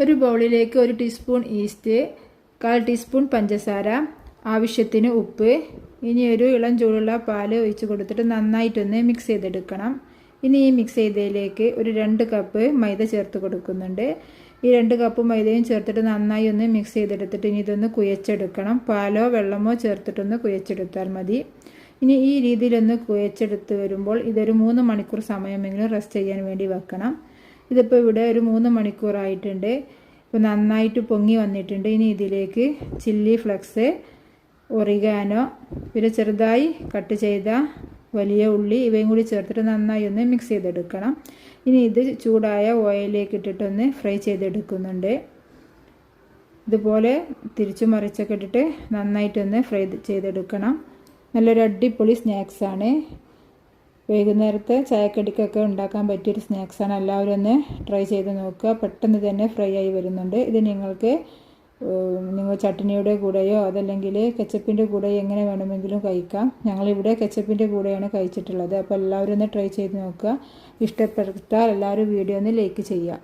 ഒരു ബൗളിലേക്ക് 1 teaspoon yeast, 1/4 teaspoon പഞ്ചസാര, ആവശ്യത്തിന് ഉപ്പ്. ഇനി ഒരു ഇളം ചൂടുള്ള പാല് ഒഴിച്ച് കൊടുത്തിട്ട് നന്നായിട്ടൊന്ന് മിക്സ് ചെയ്തെടുക്കണം. ഇനി ഈ മിക്സ് ചെയ്തതിലേക്ക് ഒരു 2 കപ്പ് മൈദ ചേർത്ത് കൊടുക്കുന്നുണ്ട്. ഈ 2 കപ്പ് മൈദയും ചേർത്തിട്ട് നന്നായി ഒന്ന് മിക്സ് ചെയ്തെടുത്തിട്ട് ഇനി ഇതൊന്ന് കുഴച്ചെടുക്കണം. പാലോ വെള്ളമോ ചേർത്തിട്ടൊന്ന് കുഴച്ചെടുത്താൽ മതി. ഇനി ഈ രീതിയിലൊന്ന് കുഴച്ചെടുത്ത് വരുമ്പോൾ ഇതൊരു 3 മണിക്കൂർ സമയമെങ്കിലും റെസ്റ്റ് ചെയ്യാൻ വേണ്ടി വെക്കണം. ഇതിപ്പോൾ ഇവിടെ ഒരു 3 മണിക്കൂറായിട്ടുണ്ട്. ഇപ്പോൾ നന്നായിട്ട് പൊങ്ങി വന്നിട്ടുണ്ട്. ഇനി ഇതിലേക്ക് ചില്ലി ഫ്ലെക്സ്, ഒറിഗാനോ, പിന്നെ ചെറുതായി കട്ട് ചെയ്ത വലിയ ഉള്ളി ഇവയും കൂടി ചേർത്തിട്ട് നന്നായി ഒന്ന് മിക്സ് ചെയ്തെടുക്കണം. ഇനി ഇത് ചൂടായ ഓയിലിലേക്ക് ഇട്ടിട്ടൊന്ന് ഫ്രൈ ചെയ്തെടുക്കുന്നുണ്ട്. ഇതുപോലെ തിരിച്ചു മറിച്ചൊക്കെ ഇട്ടിട്ട് നന്നായിട്ടൊന്ന് ഫ്രൈ ചെയ്തെടുക്കണം. നല്ലൊരു അടിപൊളി സ്നാക്സാണ്. വൈകുന്നേരത്തെ ചായക്കടിക്കൊക്കെ ഉണ്ടാക്കാൻ പറ്റിയൊരു സ്നാക്സാണ്. എല്ലാവരും ഒന്ന് ട്രൈ ചെയ്ത് നോക്കുക. പെട്ടെന്ന് തന്നെ ഫ്രൈ ആയി വരുന്നുണ്ട്. ഇത് നിങ്ങൾക്ക് നിങ്ങൾ ചട്നിയുടെ കൂടെയോ അതല്ലെങ്കിൽ കെച്ചപ്പിൻ്റെ കൂടെയോ എങ്ങനെ വേണമെങ്കിലും കഴിക്കാം. ഞങ്ങളിവിടെ കെച്ചപ്പിൻ്റെ കൂടെയാണ് കഴിച്ചിട്ടുള്ളത്. അപ്പോൾ എല്ലാവരും ഒന്ന് ട്രൈ ചെയ്ത് നോക്കുക. ഇഷ്ടപ്പെട്ടാൽ എല്ലാവരും വീഡിയോ ഒന്ന് ലൈക്ക് ചെയ്യുക.